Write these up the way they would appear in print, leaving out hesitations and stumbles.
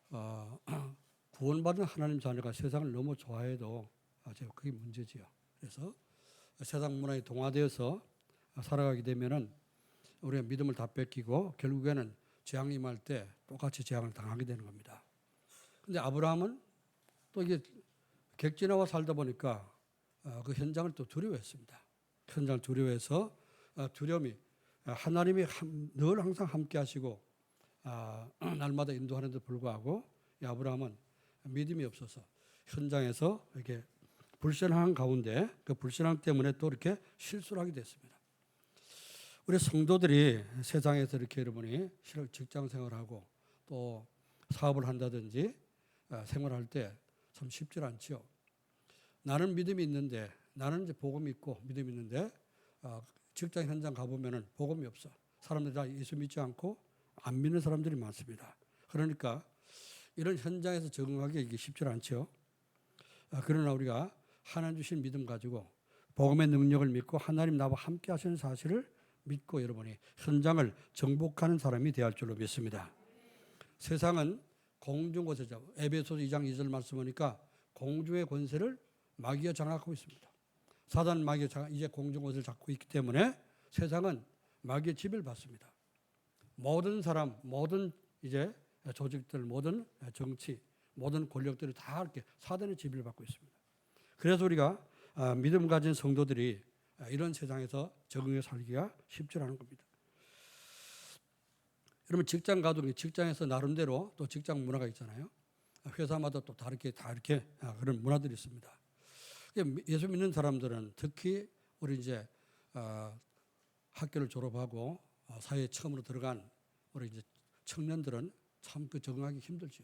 어, 구원받은 하나님 자녀가 세상을 너무 좋아해도 제가 그게 문제지요. 그래서 세상 문화에 동화되어서 살아가게 되면은 우리가 믿음을 다 뺏기고 결국에는 재앙 임할 때 똑같이 재앙을 당하게 되는 겁니다. 근데 아브라함은 또 이게 객지나와 살다 보니까 그 현장을 또 두려워했습니다. 현장을 두려워해서 두려움이 하나님이 늘 항상 함께 하시고 날마다 인도하는데 불구하고 이 아브라함은 믿음이 없어서 현장에서 이렇게 불신앙 가운데 그 불신앙 때문에 또 이렇게 실수를 하게 됐습니다. 우리 성도들이 세상에서 이렇게 여러분이 직장 생활하고 또 사업을 한다든지 생활할 때 참 쉽지 않지요. 나는 믿음이 있는데 나는 이제 복음이 있고 믿음이 있는데 직장 현장 가보면은 복음이 없어. 사람들이 다 예수 믿지 않고 안 믿는 사람들이 많습니다. 그러니까 이런 현장에서 적응하기 이게 쉽지 않죠. 그러나 우리가 하나님 주신 믿음 가지고 복음의 능력을 믿고 하나님 나와 함께 하시는 사실을 믿고 여러분이 현장을 정복하는 사람이 되어야 할 줄로 믿습니다. 세상은 공중권세자. 에베소서 2장 2절 말씀 보니까 공중의 권세를 마귀가 장악하고 있습니다. 사단 마귀가 이제 공중권세를 잡고 있기 때문에 세상은 마귀의 지배를 받습니다. 모든 사람, 모든 이제 조직들, 모든 정치, 모든 권력들이 다 이렇게 사단의 지배를 받고 있습니다. 그래서 우리가 믿음 가진 성도들이 이런 세상에서 적응해 살기가 쉽지 않은 겁니다. 여러분 직장 가도 직장에서 나름대로 또 직장 문화가 있잖아요. 회사마다 또 다르게 다 이렇게 그런 문화들이 있습니다. 예수 믿는 사람들은 특히 우리 이제 학교를 졸업하고 사회에 처음으로 들어간 우리 이제 청년들은 참 그 적응하기 힘들죠.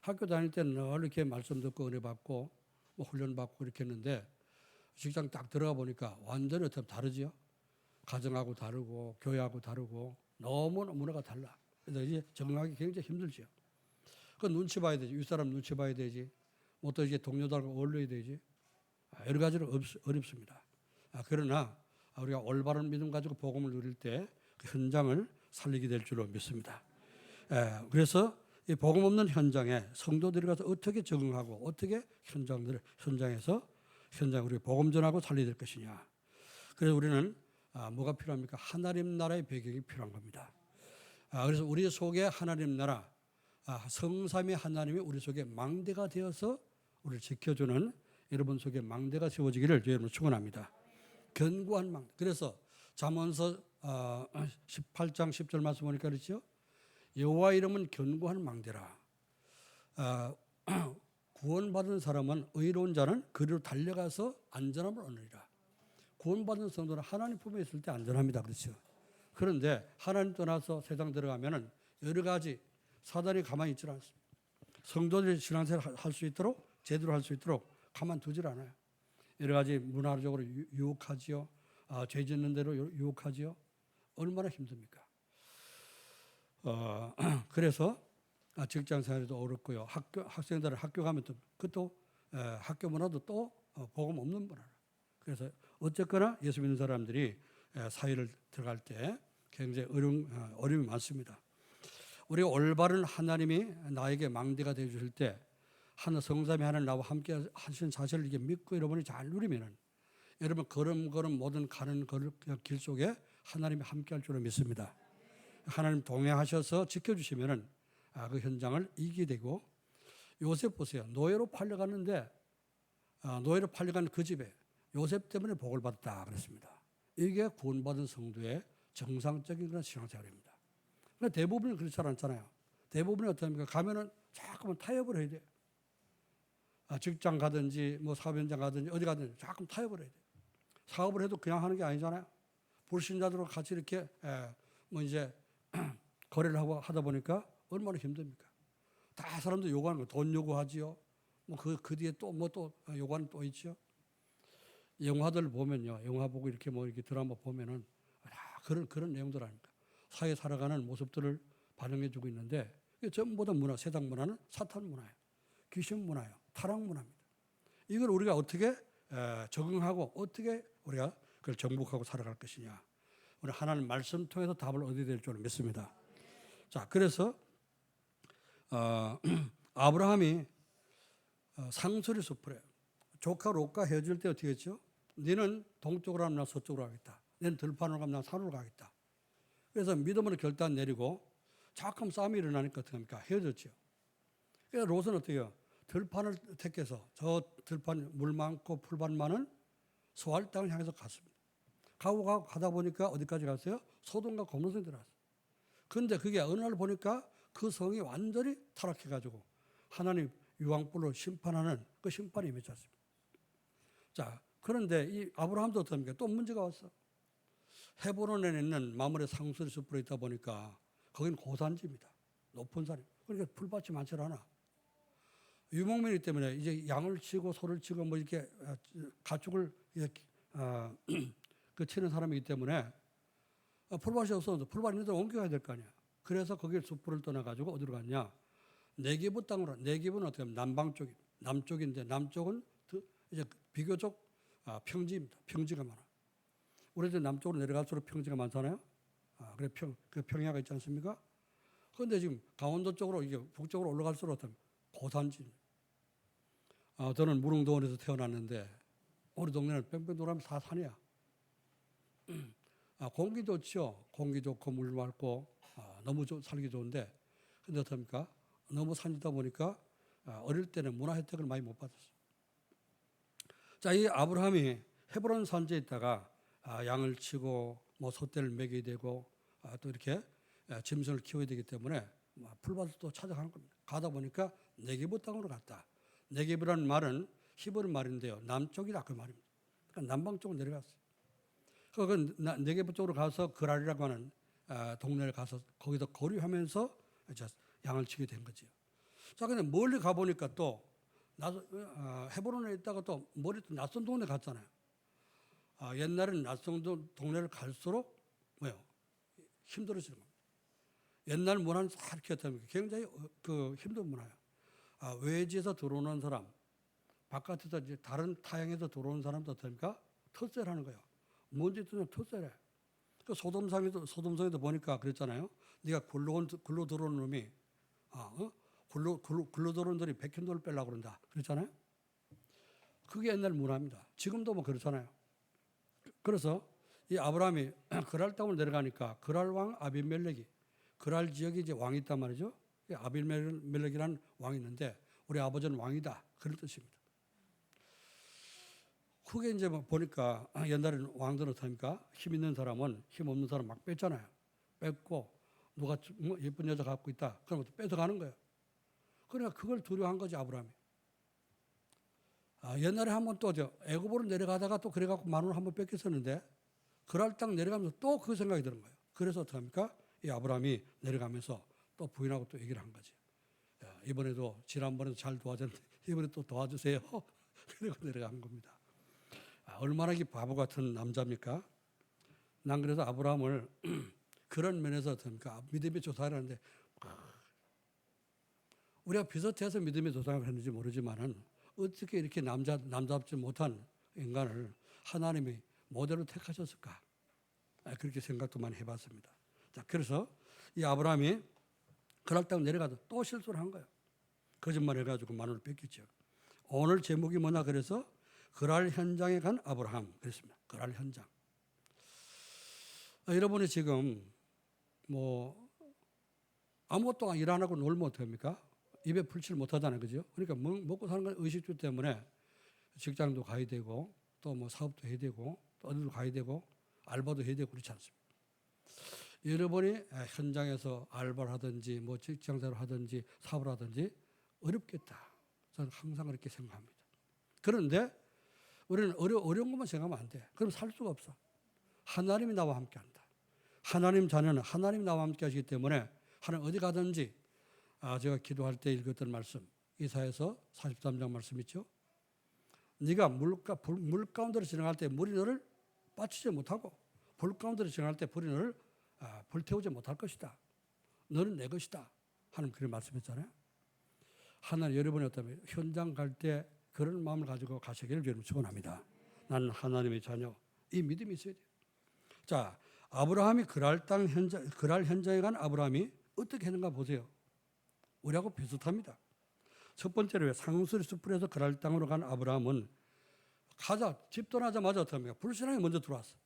학교 다닐 때는 늘 이렇게 말씀 듣고 은혜 받고 뭐 훈련 받고 이렇게 했는데 직장 딱 들어가 보니까 완전히 어떻게 다르죠. 가정하고 다르고 교회하고 다르고 너무 문화가 달라. 그래서 이제 적응하기 굉장히 힘들죠. 그 눈치 봐야 되지. 윗사람 눈치 봐야 되지. 뭐 또 이제 동료들과 어울려야 되지. 여러 가지로 어렵습니다. 그러나 우리가 올바른 믿음 가지고 복음을 누릴 때 그 현장을 살리게 될 줄로 믿습니다. 그래서 이 복음 없는 현장에 성도들이 가서 어떻게 적응하고 어떻게 현장에서 우리 복음 전하고 살려야 될 것이냐. 그래서 우리는 뭐가 필요합니까? 하나님 나라의 배경이 필요한 겁니다. 그래서 우리 속에 하나님 나라, 성삼위 하나님이 우리 속에 망대가 되어서 우리를 지켜주는 여러분 속에 망대가 세워지기를 여러분 축원합니다. 견고한 망대. 그래서 잠언서 18장 10절 말씀 보니까 그렇죠. 여호와 이름은 견고한 망대라. 구원받은 사람은 의로운 자는 그리로 달려가서 안전함을 얻으리라. 구원받은 성도는 하나님 품에 있을 때 안전합니다. 그렇죠. 그런데 하나님 떠나서 세상 들어가면은 여러 가지 사단이 가만히 있지 않습니다. 성도들이 신앙생활 할 수 있도록 제대로 할 수 있도록 가만두질 않아요. 여러 가지 문화적으로 유혹하지요. 죄 짓는 대로 유혹하지요. 얼마나 힘듭니까? 그래서 직장 생활도 어렵고요. 학생들은 학교 가면 또 그것도 학교 문화도 또 복음 없는 문화라. 그래서 어쨌거나 예수 믿는 사람들이 사회를 들어갈 때 굉장히 어려움이 많습니다. 우리가 올바른 하나님이 나에게 망대가 되어 주실 때 하늘 성삼위 하나님 나와 함께 하시는 사실을 이게 믿고 여러분이 잘 누리면은 여러분 걸음걸음 모든 가는 길 속에 하나님이 함께 할 줄을 믿습니다. 하나님 동행하셔서 지켜주시면은 그 현장을 이기게 되고 요셉 보세요. 노예로 팔려갔는데 노예로 팔려간 그 집에 요셉 때문에 복을 받았다 그랬습니다. 이게 구원받은 성도의 정상적인 그런 신앙생활입니다. 그런데 대부분은 그렇지 않잖아요. 대부분이 어떻습니까? 가면은 자꾸만 타협을 해야 돼요. 직장 가든지 뭐 사업 현장 가든지 어디 가든지 자꾸 타협을 해야 돼요. 사업을 해도 그냥 하는 게 아니잖아요. 불신자들과 같이 이렇게 뭐 이제 거래를 하고 하다 보니까 얼마나 힘듭니까? 다 사람들 요구하는 거 돈 요구하지요. 뭐 그 뒤에 또 뭐 또 요구하는 또 있죠. 영화들 보면요. 영화 보고 이렇게 뭐 이렇게 드라마 보면은 그런 내용들 아닙니까? 사회 살아가는 모습들을 반영해 주고 있는데 이게 전부 다 문화, 세상 문화는 사탄 문화예요. 귀신 문화예요. 타락 문화입니다. 이걸 우리가 어떻게 적응하고 어떻게 우리가 그걸 정복하고 살아갈 것이냐. 우리 하나님 말씀 통해서 답을 얻어야 될 줄 믿습니다. 자, 그래서 아브라함이 상수리 숲으로 조카 롯과 헤어질 때 어떻게 했죠? 너는 동쪽으로 가면 나 서쪽으로 가겠다. 너는 들판으로 가면 나 산으로 가겠다. 그래서 믿음으로 결단 내리고 자꾸 싸움이 일어나니까 어떻게 합니까? 헤어졌죠. 그래서 롯은 어떻게 해요? 들판을 택해서 저 들판 물 많고 풀밭 많은 소알 땅을 향해서 갔습니다. 가다 보니까 어디까지 갔어요? 소돔과 고모성에 들어갔어요. 그런데 그게 어느 날 보니까 그 성이 완전히 타락해가지고 하나님 유황불로 심판하는 그 심판이 임했지 않습니까? 자, 그런데 이 아브라함도 어떻습니까? 또 문제가 왔어. 헤브론에 있는 마므레 상수리 숲으로 있다 보니까 거기는 고산지입니다. 높은 산이. 그러니까 풀밭이 많지 않아. 유목민이기 때문에 이제 양을 치고 소를 치고 뭐 이렇게 가축을 이렇게 그 치는 사람이기 때문에 풀밭이 없어서 풀밭 있는 데로 옮겨가야 될 거 아니야. 그래서 거기를 숲을 떠나가지고 어디로 갔냐. 네게브 땅으로. 네게브는 어떻게 하면 남방 쪽이 남쪽인데 남쪽은 이제 비교적 평지입니다. 평지가 많아. 우리도 남쪽으로 내려갈수록 평지가 많잖아요. 그래 그 평야가 있지 않습니까? 그런데 지금 강원도 쪽으로 이게 북쪽으로 올라갈수록 어떤 고산지. 저는 무릉도원에서 태어났는데 우리 동네는 뺑뺑 돌아면 다 산이야. 공기 좋죠. 공기 좋고 물 맑고 너무 살기 좋은데 근데 어떻습니까? 너무 산이다 보니까 어릴 때는 문화 혜택을 많이 못 받았어요. 자, 이 아브라함이 헤브론 산지에 있다가 양을 치고 뭐 소떼를 먹여야 되고 또 이렇게 짐승을 키워야 되기 때문에 풀밭을 또 찾아가는 겁니다. 가다 보니까 네게브 땅으로 갔다. 네게브라는 말은 히브리 말인데요. 남쪽이다 그 말입니다. 그러니까 남방 쪽으로 내려갔어요. 그 네게브 쪽으로 가서 그랄이라고 하는 동네를 가서 거기서 거류하면서 양을 치게 된 거죠. 자, 근데 멀리 가보니까 또 헤브론에 있다가 또 멀리 또 낯선 동네 갔잖아요. 옛날에는 낯선 동네를 갈수록 뭐요? 힘들어지는 겁니다. 옛날 문화는 이렇게 했다면 굉장히 힘든 문화예요. 외지에서 들어오는 사람, 바깥에서 이제 다른 타향에서 들어오는 사람도 어떻습니까? 텃세를 하는 거예요. 뭔지 뜻은 텃세를 해. 그 소돔성에도 보니까 그랬잖아요. 네가 굴로 들어오는 놈이, 굴로 들어오는 놈이 백현도를 빼려고 그런다. 그랬잖아요. 그게 옛날 문화입니다. 지금도 뭐 그렇잖아요. 그래서 이 아브라함이 그랄 땅을 내려가니까 그랄 왕 아비멜렉이 그랄 지역에 이제 왕이 있단 말이죠. 아비멜렉이라는 왕이 있는데 우리 아버지는 왕이다. 그런 뜻입니다. 그게 이제 보니까 옛날에는 왕들은 어떻습니까? 힘 있는 사람은 힘 없는 사람 막 뺐잖아요. 뺐고 누가 예쁜 여자 갖고 있다. 그럼 뺏어가는 거예요. 그러니까 그걸 두려워한 거지 아브라함이. 옛날에 한번 또 애굽으로 내려가다가 또 그래갖고 만원을 한번 뺏겼었는데 그랄 땅 내려가면서 또 그 생각이 드는 거예요. 그래서 어떻게 합니까? 이 아브라함이 내려가면서 또 부인하고 또 얘기를 한 거지. 이번에도 지난번에도 잘 도와줬는데 이번에 또 도와주세요. 그리고 내려간 겁니다. 얼마나 바보 같은 남자입니까? 난 그래서 아브라함을 그런 면에서 어떻습니까? 믿음의 조상을 하는데 우리가 비슷해서 믿음의 조상을 했는지 모르지만은 어떻게 이렇게 남잡지 못한 인간을 하나님이 모델로 택하셨을까? 그렇게 생각도 많이 해봤습니다. 자, 그래서 이 아브라함이 그랄 땅 내려가서 또 실수를 한 거예요. 거짓말 해가지고 만원을 뺏겼죠. 오늘 제목이 뭐냐 그래서 그랄 현장에 간 아브라함 그랬습니다. 그랄 현장. 여러분이 지금 뭐 아무것도 일 안 하고 놀면 어떡합니까? 입에 풀칠 못하잖아요. 그죠? 그러니까 먹고 사는 건 의식주 때문에 직장도 가야 되고 또 뭐 사업도 해야 되고 또 어디로 가야 되고 알바도 해야 되고 그렇지 않습니까? 여러분이 현장에서 알바를 하든지 뭐 직장생활을 하든지 사업을 하든지 어렵겠다. 저는 항상 그렇게 생각합니다. 그런데 우리는 어려운 것만 생각하면 안 돼. 그럼 살 수가 없어. 하나님이 나와 함께 한다. 하나님 자녀는 하나님이 나와 함께 하시기 때문에 하나님 어디 가든지 제가 기도할 때 읽었던 말씀 이사야서 43장 말씀 있죠. 네가 물 가운데로 지나갈 때 물이 너를 빠치지 못하고 불 가운데로 지나갈 때 불이 너를 불태우지 못할 것이다. 너는 내 것이다. 하나님 그런 말씀했잖아요. 하나님 여러분이 어떠면 현장 갈 때 그런 마음을 가지고 가시기를 여러분 축원합니다. 나는 하나님의 자녀. 이 믿음이 있어야 돼요. 자, 아브라함이 그랄 현장에 간 아브라함이 어떻게 했는가 보세요. 우리하고 비슷합니다. 첫 번째로 상수리 숲에서 그랄 땅으로 간 아브라함은 집 떠나자마자 어떻게 합니까? 불신앙이 먼저 들어왔어.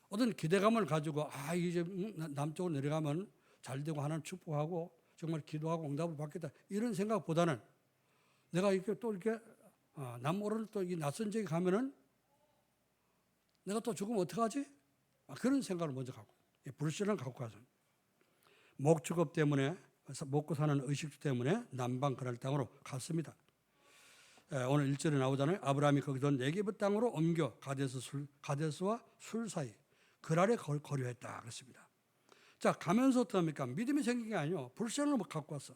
어떤 기대감을 가지고 이제 남쪽으로 내려가면 잘 되고 하나님 축복하고 정말 기도하고 응답을 받겠다 이런 생각보다는 내가 이렇게 또 이렇게 남오를 또 이 낯선 지역에 가면은 내가 또 죽으면 어떡하지? 그런 생각을 먼저 갖고 불신을 갖고 가서 목축업 때문에 먹고 사는 의식주 때문에 남방 그랄 땅으로 갔습니다. 오늘 1절에 나오잖아요. 아브라함이 거기서 네게브 땅으로 옮겨 가데스와 술 사이 그랄에 거류했다 그랬습니다. 자, 가면서 어떡합니까? 믿음이 생긴 게 아니에요. 불신을 갖고 왔어.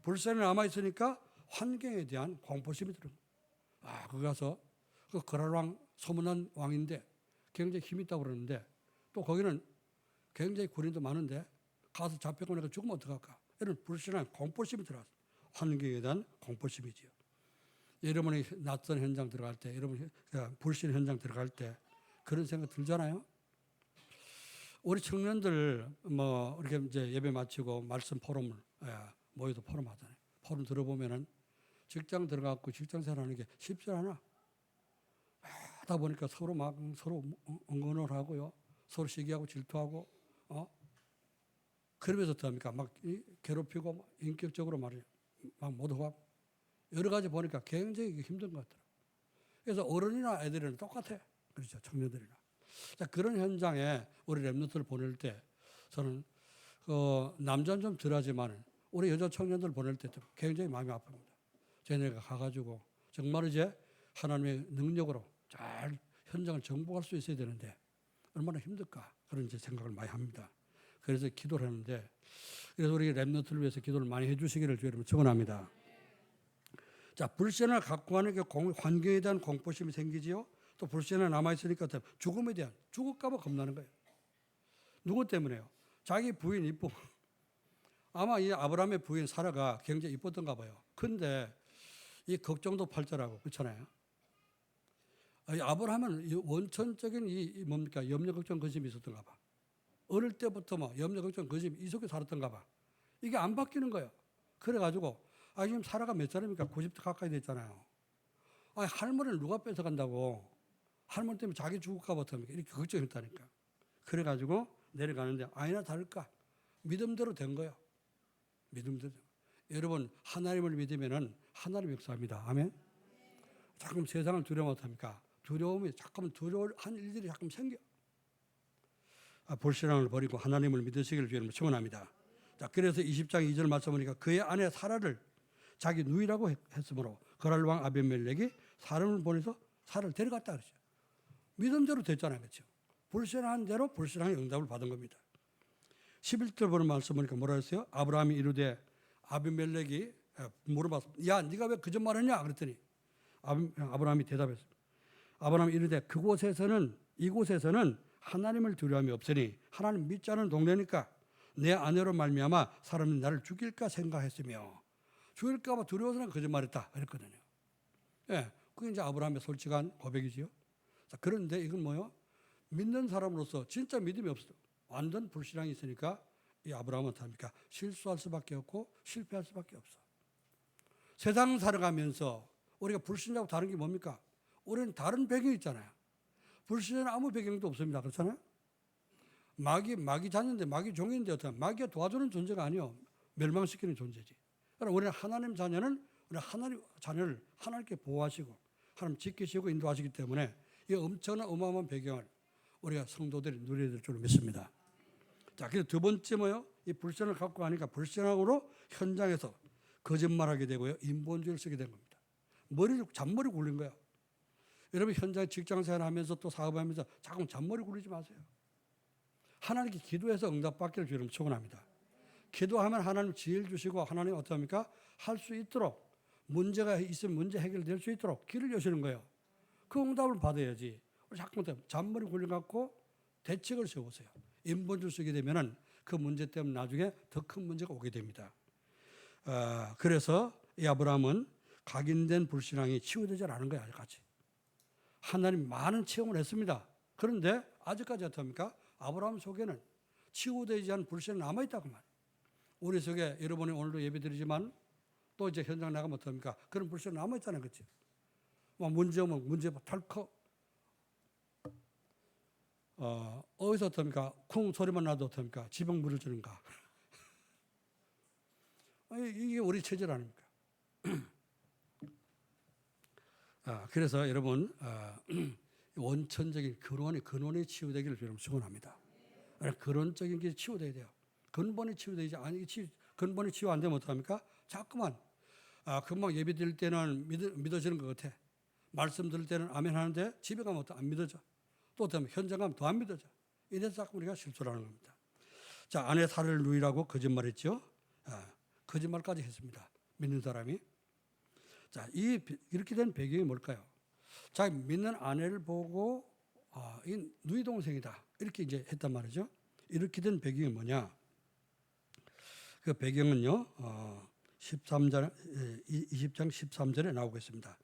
불신이 남아있으니까 환경에 대한 공포심이 들어. 거기 가서 그 그랄 왕, 소문난 왕인데 굉장히 힘이 있다고 그러는데 또 거기는 굉장히 군인도 많은데 가서 잡혀고 내가 죽으면 어떡할까? 이런 불신한 공포심이 들어왔어. 환경에 대한 공포심이지요. 여러분이 낯선 현장 들어갈 때, 여러분 불신 현장 들어갈 때 그런 생각 들잖아요. 우리 청년들 이렇게 이제 예배 마치고 말씀 포럼을 모여서 포럼 하잖아요. 포럼 들어보면은 직장 들어가고 직장 생활하는 게 쉽지 않아. 하다 보니까 서로 응원을 하고요, 서로 시기하고 질투하고, 그러면서 어떡합니까? 막 괴롭히고 인격적으로 막 모독하고 여러 가지 보니까 굉장히 힘든 것 같더라고요. 그래서 어른이나 애들이랑 똑같아. 그렇죠. 청년들이나. 자, 그런 현장에 우리 랩런트를 보낼 때 저는 남자는 좀 덜하지만 우리 여자 청년들 보낼 때 굉장히 마음이 아픕니다. 쟤네가 가가지고 정말 이제 하나님의 능력으로 잘 현장을 정복할 수 있어야 되는데 얼마나 힘들까 그런 이제 생각을 많이 합니다. 그래서 기도를 하는데 그래서 우리 랩런트를 위해서 기도를 많이 해주시기를 여러분 축원합니다. 자, 불신을 갖고 가는 게 환경에 대한 공포심이 생기지요. 또 불신에 남아있으니까 죽음에 대한, 죽을까봐 겁나는 거예요. 누구 때문에요? 자기 부인 이쁘고. 아마 이 아브라함의 부인 사라가 굉장히 이뻤던가 봐요. 근데 이 걱정도 팔자라고 그렇잖아요. 이 아브라함은 원천적인 이 뭡니까? 염려, 걱정, 근심이 있었던가 봐. 어릴 때부터 염려, 걱정, 근심 이 속에 살았던가 봐. 이게 안 바뀌는 거예요. 그래가지고 지금 사라가 몇 살입니까? 90대 가까이 됐잖아요. 할머니를 누가 뺏어간다고. 할머니 때문에 자기 죽을까 봐 이렇게 걱정했다니까. 그래가지고 내려가는데 아니나 다를까. 믿음대로 된 거예요. 믿음대로. 여러분, 하나님을 믿으면은 하나님 역사합니다. 아멘. 자꾸 세상을 두려워 못합니까? 두려움이 자꾸만 두려워한 일들이 자꾸 생겨. 불신앙을 버리고 하나님을 믿으시기를 주님을 축원합니다. 자, 그래서 20장 2절 말씀 보니까 그의 아내 사라를 자기 누이라고 했으므로 그랄 왕 아비멜렉이 사람을 보내서 사라를 데려갔다 그러죠. 믿음대로 됐잖아요. 그렇죠? 불신한 대로 불신앙의 응답을 받은 겁니다. 11절 보는 말씀 보니까 뭐라 했어요? 아브라함이 이르되 아비멜렉이 물어봤어. 야, 네가 왜 거짓말했냐? 그랬더니 아브라함이 대답했어요. 아브라함이 이르되 이곳에서는 하나님을 두려움이 없으니 하나님 믿지 않은 동네니까 내 아내로 말미암아 사람이 나를 죽일까 생각했으며 죽일까 봐 두려워서 거짓말했다 그랬거든요. 예, 그게 이제 아브라함의 솔직한 고백이지요. 자, 그런데 이건 뭐요? 믿는 사람으로서 진짜 믿음이 없어. 완전 불신앙이 있으니까 이 아브라함은 어떡합니까? 실수할 수밖에 없고 실패할 수밖에 없어. 세상 살아가면서 우리가 불신하고 다른 게 뭡니까? 우리는 다른 배경이 있잖아요. 불신은 아무 배경도 없습니다. 그렇잖아요? 마귀 자녀인데 마귀 종인데 어떻게 마귀가 도와주는 존재가 아니요. 멸망시키는 존재지. 그러나 우리는 하나님 자녀는 우리 하나님 자녀를 하나님께 보호하시고 하나님 지키시고 인도하시기 때문에 이 엄청난 어마어마한 배경을 우리가 성도들이 누려야 될 줄 믿습니다. 자, 그래서 두 번째 뭐요? 이 불신을 갖고 가니까 불신앙으로 현장에서 거짓말하게 되고요. 인본주의를 쓰게 된 겁니다. 잔머리 굴린 거야. 여러분 현장 직장생활 하면서 또 사업하면서 자꾸 잔머리 굴리지 마세요. 하나님께 기도해서 응답받기를 주님 축원합니다. 기도하면 하나님 지혜를 주시고 하나님 어떡합니까? 할 수 있도록 문제가 있으면 문제 해결될 수 있도록 길을 여시는 거예요. 그 응답을 받아야지. 자꾸 잔머리 굴려갖고 대책을 세우세요. 인본주의 쓰게 되면은 그 문제 때문에 나중에 더 큰 문제가 오게 됩니다. 그래서 이 아브라함은 각인된 불신앙이 치유되지 않은 거예요. 아직까지. 하나님 많은 체험을 했습니다. 그런데 아직까지 어떻습니까? 아브라함 속에는 치유되지 않은 불신이 남아있다고 말이에요. 우리 속에 여러분이 오늘도 예배드리지만 또 이제 현장 나가면 어떡합니까? 그런 불신이 남아있잖아요. 그치? 뭐 문제 오면 문제 탈컥. 어디서 어떡합니까? 쿵 소리만 나도 어떡합니까? 지붕 물을 주는가? 이게 우리 체질 아닙니까? 그래서 여러분, 원천적인 근원이 치유되기를 여러분 축원합니다. 근원적인 게 치유돼야 돼요. 근본이 치유되지 근본이 치유 안 되면 어떡합니까? 자꾸만 금방 예배 드릴 때는 믿어지는 것 같아. 말씀 들을 때는 아멘 하는데 집에 가면 안 믿어져. 또 어쩌면 현장 가면 더 안 믿어져. 이래서 자꾸 우리가 실수를 하는 겁니다. 자, 아내 살을 누이라고 거짓말했죠. 거짓말까지 했습니다. 믿는 사람이. 자, 이렇게 된 배경이 뭘까요? 자, 믿는 아내를 보고 이 누이 동생이다 이렇게 이제 했단 말이죠. 이렇게 된 배경이 뭐냐? 그 배경은요, 20장 13절에 나오고 있습니다.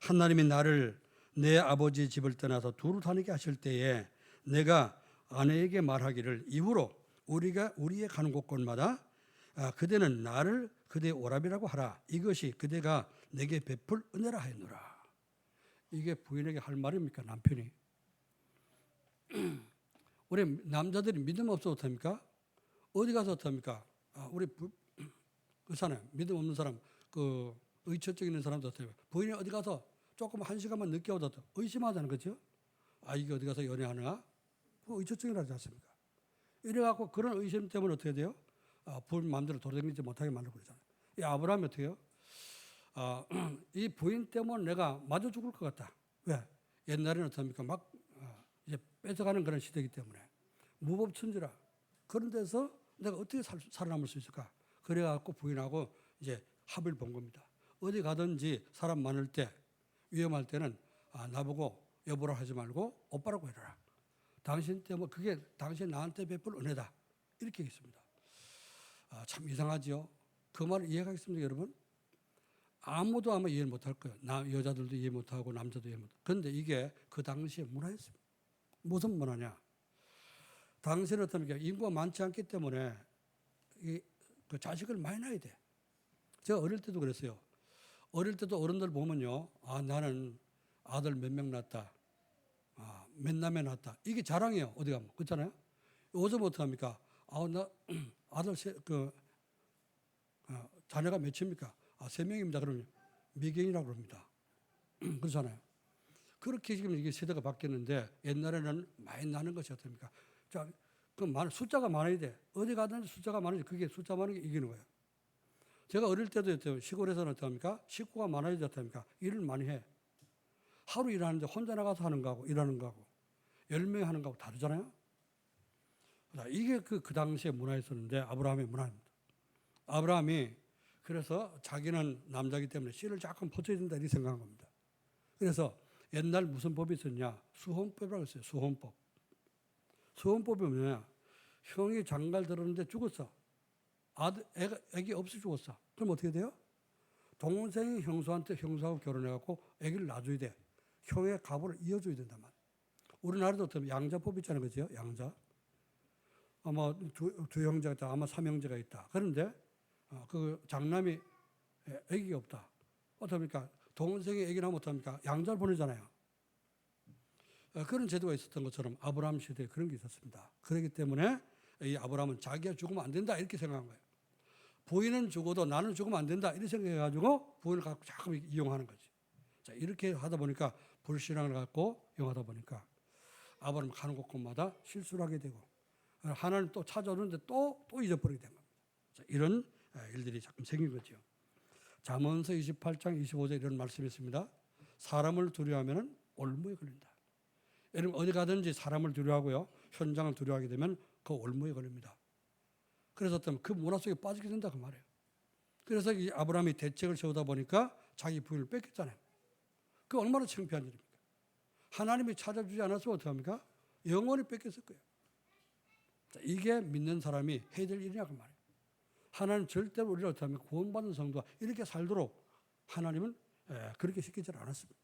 하나님이 나를 내 아버지 집을 떠나서 두루 다니게 하실 때에 내가 아내에게 말하기를 이후로 우리의 가는 곳곳마다 그대는 나를 그대의 오랍이라고 하라. 이것이 그대가 내게 베풀 은혜라 하였노라. 이게 부인에게 할 말입니까? 남편이. 우리 남자들이 믿음 없어도 어떡합니까? 어디 가서 어떡합니까? 우리 그렇잖아요. 믿음 없는 사람, 의처증 있는 사람도 어떡합니까? 부인이 어디 가서 조금 한 시간만 늦게 오다 의심하잖아요. 그렇죠? 이게 어디 가서 연애하나? 그 의처증이라지 않습니까? 이래갖고 그런 의심 때문에 어떻게 돼요? 부인 마음대로 돌아다니지 못하게 만들고 그러잖아요. 이 아브라함이 어떻게 해요? 이 부인 때문에 내가 맞아 죽을 것 같다. 왜? 옛날에는 어떻습니까? 막 이제 뺏어가는 그런 시대이기 때문에 무법천지라. 그런 데서 내가 어떻게 살아남을 수 있을까? 그래갖고 부인하고 이제 합의를 본 겁니다. 어디 가든지 사람 많을 때 위험할 때는 나보고 여보라 하지 말고 오빠라고 해라. 당신 때문에 그게 당신 나한테 베풀 은혜다. 이렇게 했습니다. 참 이상하죠. 그 말을 이해하겠습니까, 여러분? 아무도 아마 이해 못할 거예요. 여자들도 이해 못하고 남자도 이해 못하고. 그런데 이게 그 당시의 문화였습니다. 무슨 문화냐? 당시는 어떻습니까? 인구가 많지 않기 때문에 그 자식을 많이 낳아야 돼. 제가 어릴 때도 그랬어요. 어릴 때도 어른들 보면요. 나는 아들 몇 명 낳았다. 몇 남매 낳았다. 이게 자랑이에요. 어디 가면. 그렇잖아요? 요즘 어떡합니까? 나 아들 자녀가 몇입니까? 3명입니다. 그러면 미경이라고 그럽니다. 그렇잖아요. 그렇게 지금 이게 세대가 바뀌었는데 옛날에는 많이 나는 것이 어떻습니까? 자, 숫자가 많아야 돼. 어디 가든지 숫자가 많아야 돼. 그게 숫자 많은 게 이기는 거예요. 제가 어릴 때도 시골에서는 어떻습니까? 식구가 많아야 어떻습니까? 일을 많이 해. 하루 일하는데 혼자 나가서 하는 거하고 일하는 거하고 10명이 하는 거하고 다르잖아요. 이게 그 당시의 문화였었는데 아브라함의 문화입니다. 아브라함이 그래서 자기는 남자이기 때문에 씨를 조금 퍼줘야 된다 이렇게 생각한 겁니다. 그래서 옛날 무슨 법이 있었냐? 수혼법이라고 했어요. 수혼법. 수혼법이 뭐냐? 형이 장가를 들었는데 죽었어. 애기 없이 죽었어. 그럼 어떻게 돼요? 동생이 형수하고 결혼해갖고 애기를 낳아줘야 돼. 형의 가부를 이어줘야 된단 말이에요. 우리나라도 어떤 양자법 있잖아요. 그죠? 양자. 아마 두 형제가 있다. 아마 3형제가 있다. 그런데 그 장남이 애기가 없다. 어떻습니까? 동생이 애기 낳으면 어떡합니까? 양자를 보내잖아요. 그런 제도가 있었던 것처럼 아브라함 시대에 그런 게 있었습니다. 그렇기 때문에 이 아브라함은 자기가 죽으면 안 된다 이렇게 생각한 거예요. 부인은 죽어도 나는 죽으면 안 된다 이렇게 생각해가지고 부인을 갖고 자꾸 이용하는 거지. 자, 이렇게 하다 보니까 불신앙을 갖고 이용하다 보니까 아브라함 가는 곳곳마다 실수를 하게 되고 하나님 또 찾아오는데 또 잊어버리게 된 겁니다. 자, 이런 일들이 자꾸 생긴 거죠. 잠언서 28장 25절 이런 말씀이 있습니다. 사람을 두려워하면 올무에 걸린다. 여러분 어디 가든지 사람을 두려워하고요. 현장을 두려워하게 되면 그 올무에 걸립니다. 그래서 그 문화 속에 빠지게 된다 그 말이에요. 그래서 이 아브라함이 대책을 세우다 보니까 자기 부인을 뺏겼잖아요. 그 얼마나 창피한 일입니까? 하나님이 찾아주지 않았으면 어떡합니까? 영원히 뺏겼을 거예요. 자, 이게 믿는 사람이 해야 될 일이냐 그 말이에요. 하나님 절대로 우리를 어떻게 하면 구원받는 성도가 이렇게 살도록 하나님은 그렇게 시키지 않았습니다.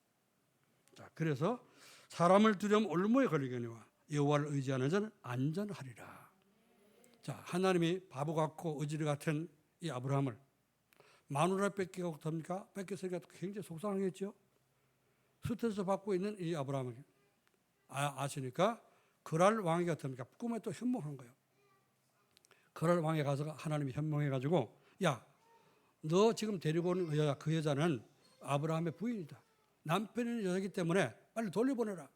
자, 그래서 사람을 두려움 올무에 걸리거니와 여호와를 의지하는 자는 안전하리라. 자, 하나님이 바보 같고 어지러 같은 이 아브라함을 마누라 뺏기고 됩니까? 뺏겼으니까 굉장히 속상하겠죠. 스트레스 받고 있는 이 아브라함을 아시니까 그랄 왕이 같으니까 꿈에 또 현몽한 거예요. 그랄 왕에 가서 하나님이 현몽해가지고 야, 너 지금 데리고 온 여자, 그 여자는 아브라함의 부인이다. 남편이 여자이기 때문에 빨리 돌려보내라.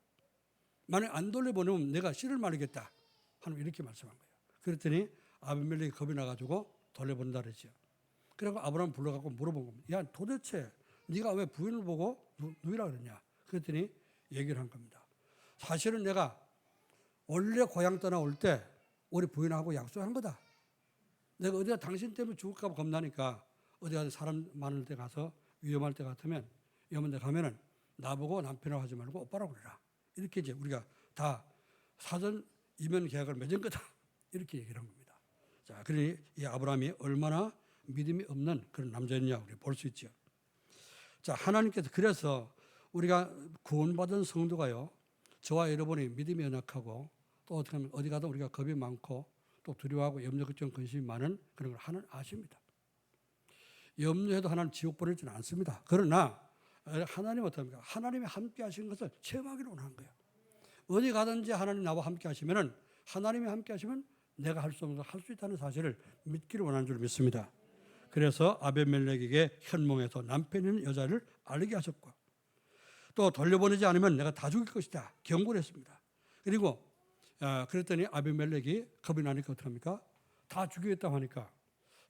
만약 안 돌려보내면 내가 씨를 말리겠다. 하나님 이렇게 말씀한 거예요. 그랬더니 아비멜렉이 겁이 나가지고 돌려본다 그랬죠. 그래서 아브라함 불러갖고 물어본 겁니다. 야, 도대체 네가 왜 부인을 보고 누이라 그러냐? 그랬더니 얘기를 한 겁니다. 사실은 내가 원래 고향 떠나올 때 우리 부인하고 약속한 거다. 내가 어디가 당신 때문에 죽을까 봐 겁나니까 어디 가서 사람 많을 때 가서 위험할 때 같으면 위험한 데 가면은 나보고 남편이라고 하지 말고 오빠라고 그래라. 이렇게 이제 우리가 다 사전 이면 계약을 맺은 거다. 이렇게 얘기를 한 겁니다. 자, 그러니 이 아브라함이 얼마나 믿음이 없는 그런 남자였냐 우리 볼 수 있죠. 자, 하나님께서 그래서 우리가 구원받은 성도가요, 저와 여러분이 믿음이 연약하고 또 어떻게 하면 어디 가도 우리가 겁이 많고 또 두려워하고 염려, 걱정, 근심이 많은 그런 걸 하나님 아십니다. 염려해도 하나님 지옥 보내지는 않습니다. 그러나 하나님은 어떻습니까? 하나님이 함께 하신 것을 체험하기를 원하는 거예요. 어디 가든지 하나님 나와 함께 하시면은 하나님이 함께 하시면 내가 할 수 없는 걸 할 수 있다는 사실을 믿기를 원하는 줄 믿습니다. 그래서 아비멜렉에게 현몽에서 남편인 여자를 알게 하셨고 또 돌려보내지 않으면 내가 다 죽일 것이다. 경고를 했습니다. 그리고 그랬더니 아비멜렉이 겁이 나니까 어떡합니까? 다 죽이겠다고 하니까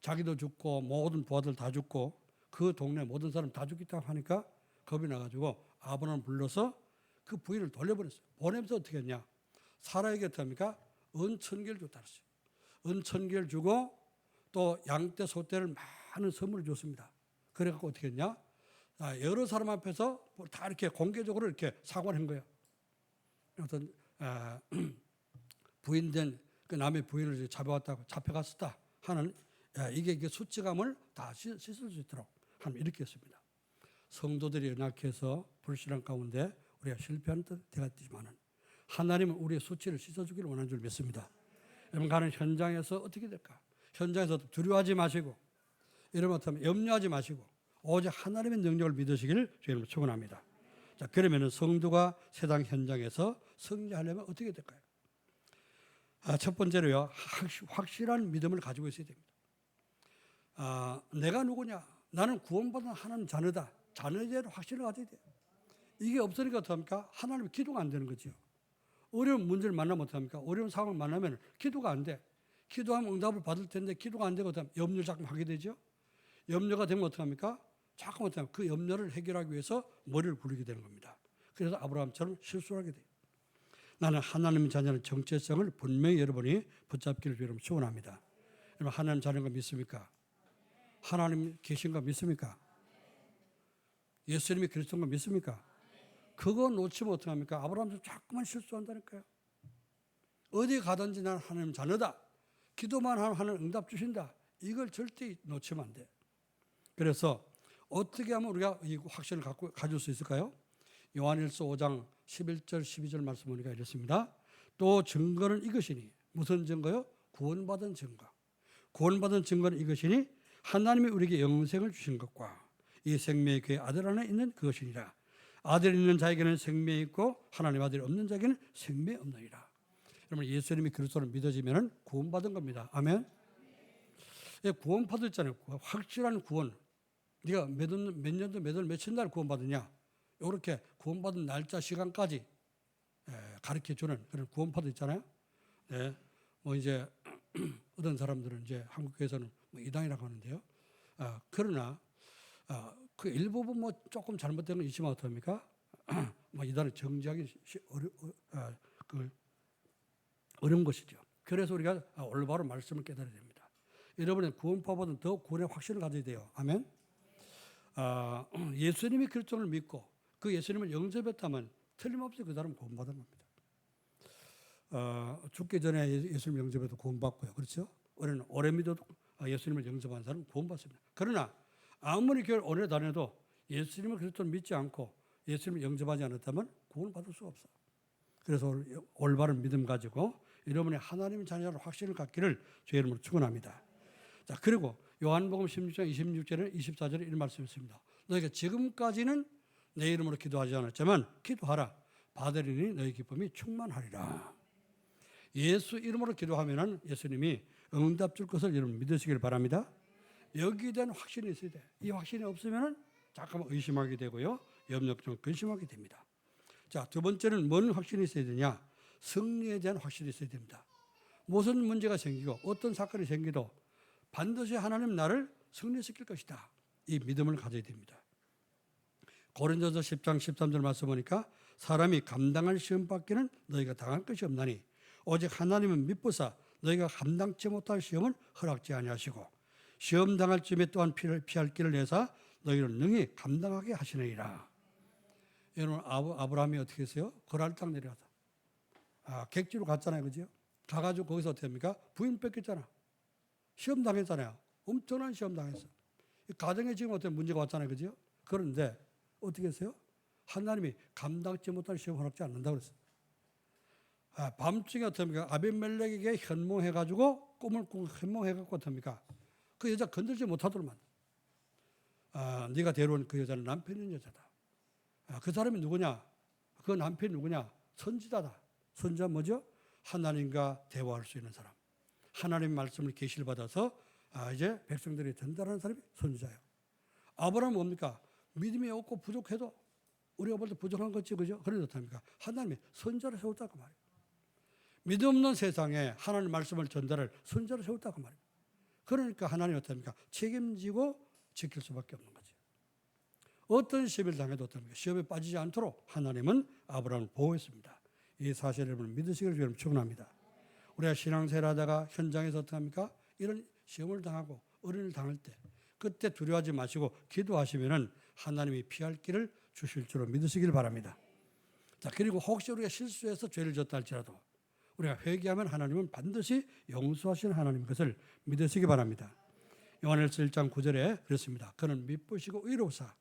자기도 죽고 모든 부하들 다 죽고 그 동네 모든 사람 다 죽겠다고 하니까 겁이 나가지고 아브라함을 불러서 그 부인을 돌려보냈어요. 보내면서 어떻게 했냐? 사라에게 어떡합니까? 은 1000개를 줬다 그랬어요. 은 1000개를 주고 또 양떼 소떼를 많은 선물을 줬습니다. 그래갖고 어떻게 했냐? 여러 사람 앞에서 다 이렇게 공개적으로 이렇게 사과를 한 거예요. 어떤 부인된 그 남의 부인을 잡아왔다고 잡혀갔었다 하는 이게 수치감을 다 씻을 수 있도록 하나님 이렇게 했습니다. 성도들이 연약해서 불신앙 가운데 우리가 실패하는 때가 있지만은 하나님은 우리의 수치를 씻어주기를 원하는 줄 믿습니다. 여러분 가는 현장에서 어떻게 될까? 현장에서 두려워하지 마시고 이러면 염려하지 마시고 오직 하나님의 능력을 믿으시기를 주님을 축원합니다. 자, 그러면은 성도가 세상 현장에서 승리하려면 어떻게 될까요? 첫 번째로요, 확실한 믿음을 가지고 있어야 됩니다. 내가 누구냐? 나는 구원받은 하나님 자녀다. 자녀에 대한 확신을 가져야 돼요. 이게 없으니까 어떡합니까? 하나님 기도가 안 되는 거죠. 어려운 문제를 만나면 어떡합니까? 어려운 상황을 만나면 기도가 안 돼. 기도하면 응답을 받을 텐데 기도가 안 되고 염려를 자꾸 하게 되죠. 염려가 되면 어떡합니까? 자꾸 어떡합니까? 그 염려를 해결하기 위해서 머리를 굴리게 되는 겁니다. 그래서 아브라함처럼 실수를 하게 돼요. 나는 하나님 자녀의 정체성을 분명히 여러분이 붙잡기를 여러분 축원합니다. 여러분 하나님 자녀인 거 믿습니까? 하나님 계신 거 믿습니까? 예수님이 그리스도인 거 믿습니까? 그거 놓치면 어떡합니까? 아브라함도 자꾸만 실수한다니까요. 어디 가든지 난 하나님 자녀다. 기도만 하면 하나님 응답 주신다. 이걸 절대 놓치면 안 돼. 그래서 어떻게 하면 우리가 이 확신을 가질 수 있을까요? 요한일서 5장 11절 12절 말씀 보니까 이렇습니다. 또 증거는 이것이니 무슨 증거요? 구원받은 증거. 구원받은 증거는 이것이니 하나님이 우리에게 영생을 주신 것과 이 생명의 그의 아들 안에 있는 그것이니라. 아들이 있는 자에게는 생명이 있고 하나님 아들이 없는 자에게는 생명이 없느니라. 여러분 예수님이 그리스도를 믿어지면 구원받은 겁니다. 아멘. 예, 구원 받았잖아요. 확실한 구원. 네가 몇 년도 몇 월 며칠 날 구원받느냐. 이렇게 구원받은 날짜 시간까지 가르쳐주는 그런 구원파도 있잖아요. 네. 뭐 이제 어떤 사람들은 이제 한국교회에서는 뭐 이단이라고 하는데요. 그러나 그 일부분 뭐 조금 잘못된 건 있지만 어떡합니까? 뭐 이단을 정지하기 어려운 것이죠. 그래서 우리가 올바로 말씀을 깨달아야 됩니다. 여러분의 구원파보다는 더 구원의 확신을 가져야 돼요. 아멘. 예수님이 그리스도를 믿고 그 예수님을 영접했다면 틀림없이 그 사람은 구원받은 겁니다. 죽기 전에 예수님 영접해도 구원받고요. 그렇죠? 우리는 오래 믿어도 예수님을 영접한 사람은 구원받습니다. 그러나 아무리 교회를 오래 다녀도 예수님을 그리스도를 믿지 않고 예수님을 영접하지 않았다면 구원을 받을 수가 없어요. 그래서 올바른 믿음 가지고 여러분의 하나님 자녀라는 확신을 갖기를 주의 이름으로 축원합니다. 자, 그리고 요한복음 16장 26절에 24절에 이런 말씀이 있습니다. 너희가 지금까지는 내 이름으로 기도하지 않았지만 기도하라. 받으리니 너희 기쁨이 충만하리라. 예수 이름으로 기도하면은 예수님이 응답 줄 것을 여러분 믿으시길 바랍니다. 여기에 대한 확신이 있어야 돼. 이 확신이 없으면은 잠깐만 의심하게 되고요. 염려증 근심하게 됩니다. 자, 두 번째는 뭔 확신이 있어야 되냐? 승리에 대한 확신이 있어야 됩니다. 무슨 문제가 생기고 어떤 사건이 생기도 반드시 하나님 나를 승리시킬 것이다. 이 믿음을 가져야 됩니다. 고린도서 10장 13절 말씀 보니까 사람이 감당할 시험 받기는 너희가 당할 것이 없나니 오직 하나님은 미쁘사 너희가 감당치 못할 시험을 허락지 아니하시고 시험 당할 쯤에 또한 피할 길을 내사 너희를 능히 감당하게 하시느니라. 여러분 아브라함이 어떻게 했어요? 고랄 땅 내려가서 객지로 갔잖아요, 그죠? 가가지고 거기서 어떻게 합니까? 부인 뺏겼잖아. 시험 당했잖아요. 엄청난 시험 당했어. 가정에 지금 어떤 문제가 왔잖아요, 그죠? 그런데 어떻게 했어요? 하나님이 감당치 못할 시험 허락지 않는다고 그랬어요. 밤중에 어떻습니까? 아비멜렉에게 현몽해가지고 꿈을 꾸고 현몽해갖고 어떻습니까? 그 여자 건들지 못하도록 만들어. 네가 데려온 그 여자는 남편 있는 여자다. 그 사람이 누구냐? 그 남편이 누구냐? 선지자다. 선지자 뭐죠? 하나님과 대화할 수 있는 사람. 하나님 말씀을 계시를 받아서 이제 백성들이 전달하는 사람이 선지자예요. 아브라함은 뭡니까? 믿음이 없고 부족해도 우리가 볼 때 부족한 거지, 그죠? 그런데 어떻습니까? 하나님이 선지자를 세웠다고 말이에요. 믿음 없는 세상에 하나님 말씀을 전달할 선지자를 세웠다고 말이에요. 그러니까 하나님이 어떻습니까? 책임지고 지킬 수밖에 없는 거죠. 어떤 시험을 당해도 어떻습니까? 시험에 빠지지 않도록 하나님은 아브라함을 보호했습니다. 이 사실을 여러분 믿으시기를 여러분 축원합니다. 우리가 신앙생활 하다가 현장에서 어떻게 합니까? 이런 시험을 당하고 어려움을 당할 때 그때 두려워하지 마시고 기도하시면은 하나님이 피할 길을 주실 줄로 믿으시길 바랍니다. 자, 그리고 혹시 우리가 실수해서 죄를 졌다 할지라도 우리가 회개하면 하나님은 반드시 용서하시는 하나님인 것을 믿으시기 바랍니다. 요한일서 1장 9절에 그렇습니다. 그는 미쁘시고 의로우사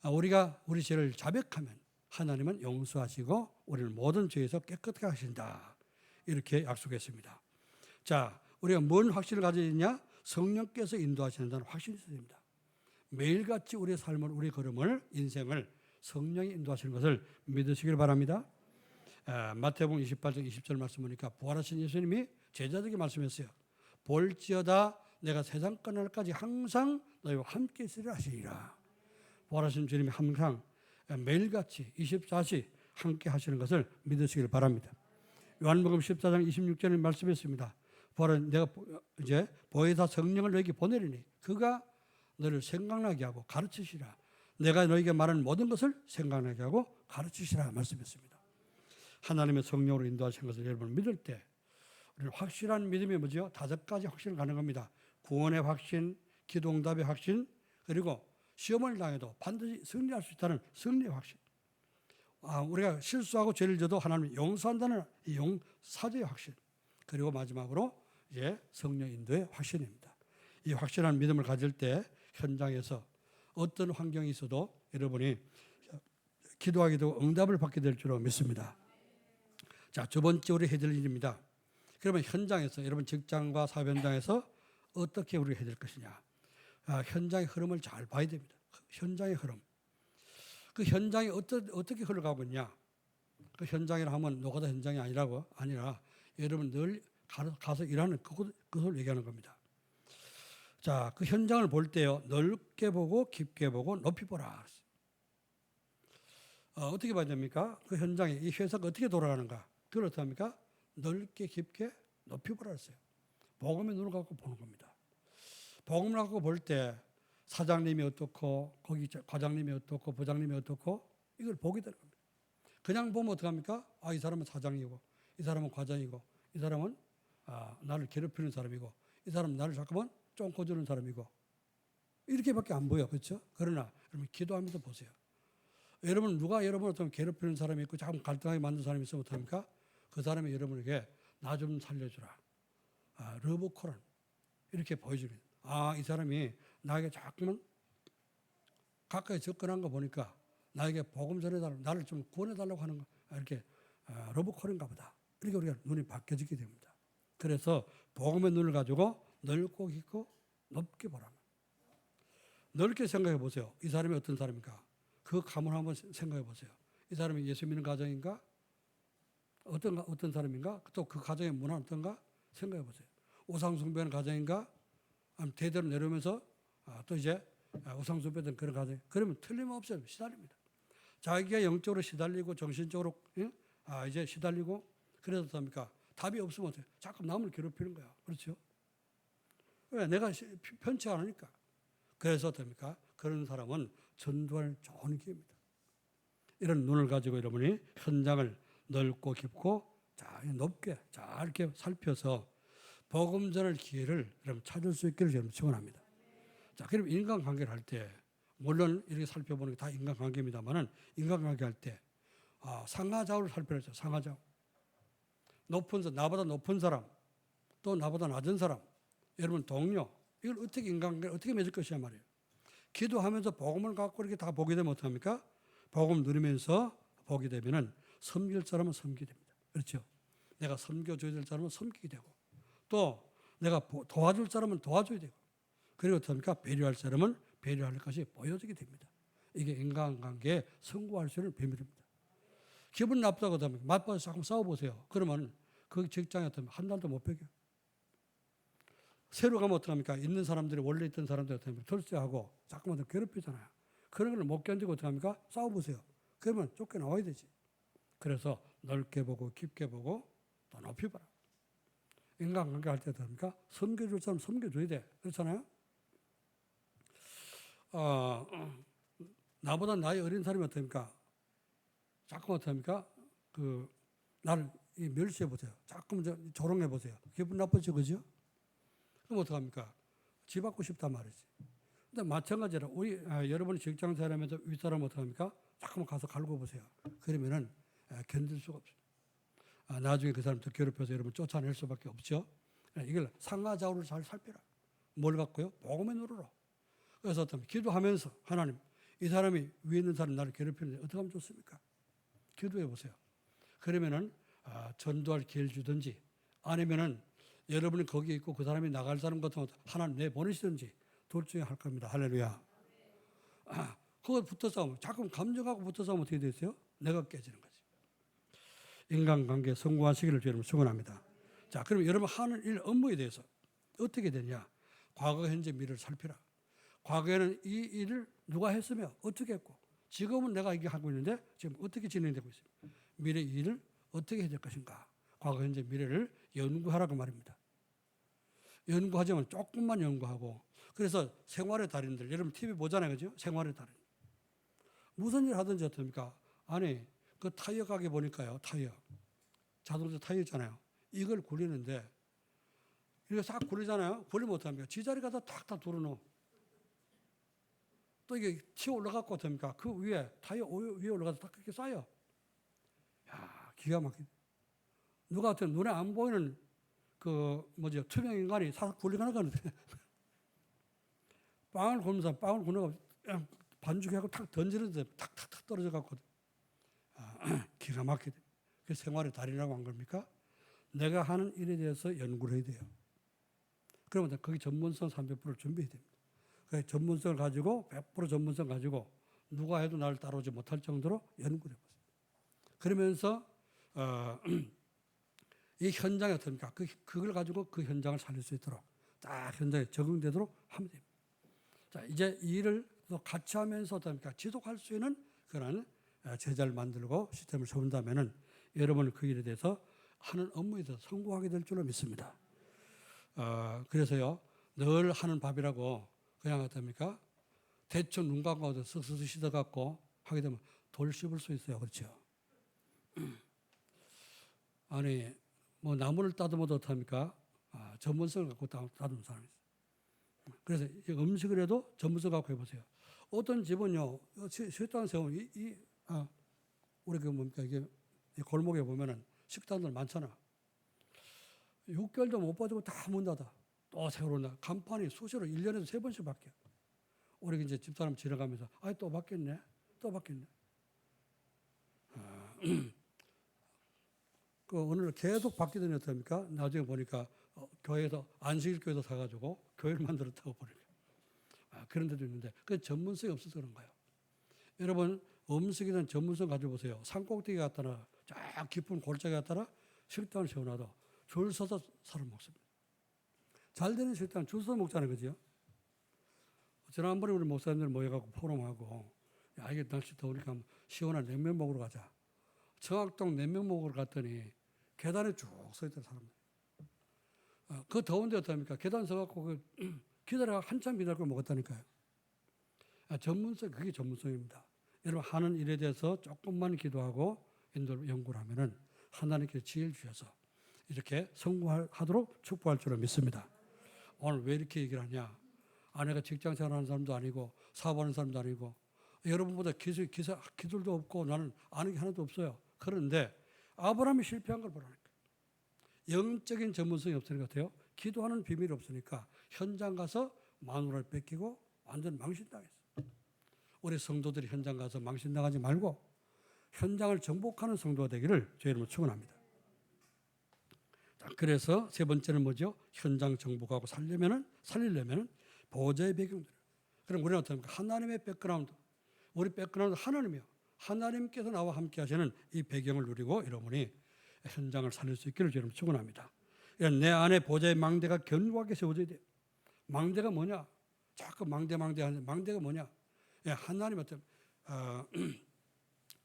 우리가 우리 죄를 자백하면 하나님은 용서하시고 우리를 모든 죄에서 깨끗하게 하신다. 이렇게 약속했습니다. 자, 우리가 뭔 확신을 가져야 되냐? 성령께서 인도하시는다는 확신이 있어야 됩니다. 매일같이 우리의 삶을, 우리의 걸음을, 인생을 성령이 인도하시는 것을 믿으시길 바랍니다. 마태복음 28장 20절 말씀 보니까 부활하신 예수님이 제자들에게 말씀했어요. 볼지어다 내가 세상 끝날까지 항상 너희와 함께 있으리라 하시리라. 부활하신 주님이 항상 매일같이 24시 함께 하시는 것을 믿으시길 바랍니다. 요한복음 14장 26절에 말씀했습니다. 부활은 내가 이제 보혜사 성령을 너희에게 보내리니 그가 너를 생각나게 하고 가르치시라. 내가 너희에게 말하는 모든 것을 생각나게 하고 가르치시라 말씀했습니다. 하나님의 성령으로 인도하시는 것을 여러분 믿을 때 우리는 확실한 믿음이 뭐죠? 5가지 확신을 가는 겁니다. 구원의 확신, 기도응답의 확신, 그리고 시험을 당해도 반드시 승리할 수 있다는 승리의 확신. 우리가 실수하고 죄를 져도 하나님이 용서한다는 사죄의 확신. 그리고 마지막으로 이제 성령 인도의 확신입니다. 이 확실한 믿음을 가질 때 현장에서 어떤 환경이 있어도 여러분이 기도하기도 응답을 받게 될 줄로 믿습니다. 자, 두 번째 우리 해야 될 일입니다. 그러면 현장에서 여러분 직장과 사업 현장에서 어떻게 우리가 해야 될 것이냐? 현장의 흐름을 잘 봐야 됩니다. 현장의 흐름. 그 현장이 어떻게 흘러가고 있냐? 그 현장이라 하면 노가다 현장이 아니라 여러분 늘 가서 일하는 그것을 얘기하는 겁니다. 자, 그 현장을 볼 때요, 넓게 보고 깊게 보고 높이 보라. 어떻게 봐야 됩니까? 그 현장에 이 회사가 어떻게 돌아가는가? 그걸 어떻게 합니까? 넓게 깊게 높이 보라 했어요. 복음의 눈을 갖고 보는 겁니다. 복음을 갖고 볼 때 사장님이 어떻고 거기 과장님이 어떻고 부장님이 어떻고 이걸 보게 되는 겁니다. 그냥 보면 어떡합니까? 이 사람은 사장이고 이 사람은 과장이고 이 사람은 나를 괴롭히는 사람이고 이 사람은 나를 잠깐만 쫑코주는 사람이고 이렇게밖에 안 보여. 그렇죠? 그러나 여러분 기도하면서 보세요. 여러분 누가 여러분을 좀 괴롭히는 사람이 있고 자꾸 갈등하게 만든 사람이 있으면 어떡합니까? 그 사람이 여러분에게 나 좀 살려주라. 러브콜은 이렇게 보여주는. 이 사람이 나에게 자꾸만 가까이 접근한 거 보니까 나에게 복음 전해달라고 나를 좀 구원해달라고 하는 거 이렇게 러브콜인가 보다. 이렇게 우리가 눈이 바뀌어지게 됩니다. 그래서 복음의 눈을 가지고 넓고 깊고 높게 보라. 넓게 생각해 보세요. 이 사람이 어떤 사람인가? 그 가문을 한번 생각해 보세요. 이 사람이 예수 믿는 가정인가? 어떤 사람인가? 또 그 가정의 문화는 어떤가? 생각해 보세요. 우상 숭배하는 가정인가? 아니면 대대로 내려오면서 또 이제 우상 숭배하는 그런 가정. 그러면 틀림없이 시달립니다. 자기가 영적으로 시달리고 정신적으로 이제 시달리고 그래서 어떻습니까? 답이 없으면 어때요? 자꾸 남을 괴롭히는 거야. 그렇죠? 왜? 내가 편치 않으니까. 그래서 어떻습니까? 그런 사람은 전도할 좋은 기회입니다. 이런 눈을 가지고 여러분이 현장을 넓고 깊고 높게 잘 이렇게 살펴서 복음 전할 기회를 여러분 찾을 수 있기를 여러분 축원합니다. 자, 그럼 인간관계를 할 때 물론 이렇게 살펴보는 게 다 인간관계입니다만은 인간관계 할 때 상하좌우를 살펴야죠. 상하좌우. 나보다 높은 사람, 또 나보다 낮은 사람, 여러분 동료, 이걸 어떻게 인간관계를 어떻게 맺을 것이냐 말이에요. 기도하면서 복음을 갖고 이렇게 다 보게 되면 어떡합니까? 복음 누리면서 보게 되면은 섬길 사람은 섬기게 됩니다. 그렇죠? 내가 섬겨줘야 될 사람은 섬기게 되고 또 내가 도와줄 사람은 도와줘야 되고 그리고 어떡합니까? 배려할 사람은 배려할 것이 보여지게 됩니다. 이게 인간관계에 성공할 수 있는 비밀입니다. 기분 나쁘다고 하면 맞받아서 조금 싸워보세요. 그러면 그 직장에 한 달도 못 배겨요. 새로 가면 어떡합니까? 있는 사람들이 원래 있던 사람들 어떡합니까? 털쇠하고 자꾸만 더 괴롭히잖아요. 그런 걸 못 견디고 어떡합니까? 싸워보세요. 그러면 쫓겨나와야 되지. 그래서 넓게 보고 깊게 보고 또 높이 봐라. 인간관계 할 때 어떡합니까? 섬겨줄 사람 섬겨줘야 돼. 그렇잖아요? 나보다 나이 어린 사람이 어떡합니까? 자꾸 어떡합니까? 나를 멸시해 보세요. 자꾸 조롱해 보세요. 기분 나쁘죠, 그죠? 그럼 어떡합니까? 집 받고 싶단 말이지. 근데 마찬가지로 여러분이 직장 생활하면서 윗사람 어떡합니까? 자꾸만 가서 갈고 보세요. 그러면은 견딜 수가 없어요. 나중에 그 사람 더 괴롭혀서 여러분 쫓아낼 수밖에 없죠. 이걸 상하좌우를 잘 살펴라. 뭘 갖고요? 복음의 눈으로. 그래서 어떤 기도하면서 하나님 이 사람이 위에 있는 사람 나를 괴롭히는데 어떻게 하면 좋습니까? 기도해 보세요. 그러면은 전도할 기회를 주든지 아니면은 여러분이 거기 있고 그 사람이 나갈 사람 같은 거 하나님 내보내시든지 둘 중에 할 겁니다. 할렐루야. 그거 붙어 싸우면 자꾸 감정하고 붙어 싸우면 어떻게 되세요? 내가 깨지는 거지. 인간관계 성공하시기를 여러분 축원합니다. 자, 그럼 여러분 하는 일 업무에 대해서 어떻게 되냐? 과거, 현재, 미래를 살펴라. 과거에는 이 일을 누가 했으며 어떻게 했고 지금은 내가 이게 하고 있는데 지금 어떻게 진행되고 있습니까? 미래 이 일을 어떻게 해야 될 것인가? 과거, 현재, 미래를 연구하라고 말입니다. 연구하자면 조금만 연구하고 그래서 생활의 달인들 여러분 TV 보잖아요. 그죠? 생활의 달인. 무슨 일 하든지 어떻습니까? 아니 그 타이어 가게 보니까요. 타이어. 자동차 타이어 있잖아요. 이걸 굴리는데 이거 싹 굴리잖아요. 굴리면 어떡합니까? 지자리 가서 탁탁 돌아놓어. 또 이게 튀어 올라가고 어떡합니까? 그 위에 타이어 위에 올라가서 딱 그렇게 쌓여. 야, 기가 막히네. 누가 어떤 눈에 안 보이는 투명 인간이 싹 굴리가는 건데 빵을 굴면서 빵을 굴려서 반죽하고 탁 던지는데 탁탁탁 떨어져 갖고 기가 막히대. 그 생활의 달인이라고 한 겁니까? 내가 하는 일에 대해서 연구를 해야 돼요. 그러면 거기 전문성 300%를 준비해야 됩니다. 그 전문성을 가지고 100% 전문성 가지고 누가 해도 나를 따라오지 못할 정도로 연구를 해보세요. 그러면서 이 현장이 어떻습니까? 그걸 가지고 그 현장을 살릴 수 있도록 딱 현장에 적응되도록 하면 됩니다. 자, 이제 이 일을 또 같이 하면서 어떻습니까? 지속할 수 있는 그런 제자를 만들고 시스템을 세운다면은 여러분은 그 일에 대해서 하는 업무에 대해서 성공하게 될 줄로 믿습니다. 그래서요, 늘 하는 밥이라고 그냥 어떻습니까? 대충 눈 감고 쓱쓱 씻어갖고 하게 되면 돌 씹을 수 있어요. 그렇죠? 아니, 뭐 나무를 따듬어도 어떡합니까? 전문성을 갖고 따듬는 사람이 있어요. 그래서 음식을 해도 전문성 갖고 해보세요. 어떤 집은요, 식당 세우면 우리 뭡니까? 이게 골목에 보면은 식당들 많잖아. 6개월도 못 빠지고 다 문 닫아. 또 새로 온다. 간판이 수시로 1년에서 3번씩 바뀌어. 우리 이제 집사람 지나가면서 또 바뀌었네. 또 바뀌었네. 그 오늘 계속 바뀌더니 어떻습니까? 나중에 보니까 교회에서 안식일 교회도 사가지고 교회를 만들었다고 보니까 그런 데도 있는데 그 전문성이 없어서 그런 거예요. 여러분 음식에 대한 전문성 가지고 보세요. 산꼭대기 갔다나 쫙 깊은 골짜기 갔다나 식당을 세워놔도 줄 서서 사람 먹습니다. 잘 되는 식당은 줄 서서 먹자는 거죠. 지난번에 우리 목사님들 모여갖고 포럼하고 야 이게 날씨 더우니까 시원한 냉면 먹으러 가자. 청학동 냉면 먹으러 갔더니 계단에 쭉 서 있던 사람들. 그 더운데 어떡합니까? 계단 서갖고 기다려 한참 기다리고 먹었다니까요. 전문성 그게 전문성입니다. 여러분 하는 일에 대해서 조금만 기도하고 연구를 하면은 하나님께서 지혜를 주셔서 이렇게 성공하도록 축복할 줄을 믿습니다. 오늘 왜 이렇게 얘기를 하냐? 아내가 직장 생활하는 사람도 아니고 사업하는 사람도 아니고 여러분보다 기술도 없고 나는 아는 게 하나도 없어요. 그런데 아브라함이 실패한 걸 보라니까. 영적인 전문성이 없으니까 같아요. 기도하는 비밀이 없으니까 현장 가서 마누라를 뺏기고 완전 망신당했어. 우리 성도들이 현장 가서 망신당하지 말고 현장을 정복하는 성도가 되기를 주의 이름으로 축원합니다. 그래서 세 번째는 뭐죠? 현장 정복하고 살리려면은 보좌의 배경들. 그럼 우리는 어떻습니까? 하나님의 백그라운드. 우리 백그라운드 하나님이요. 하나님께서 나와 함께 하시는 이 배경을 누리고 여러분이 현장을 살릴 수 있기를 여러분 축원합니다. 내 안에 보좌의 망대가 견고하게 세워져야 돼요. 망대가 뭐냐? 자꾸 하는데 망대가 뭐냐? 하나님 어떤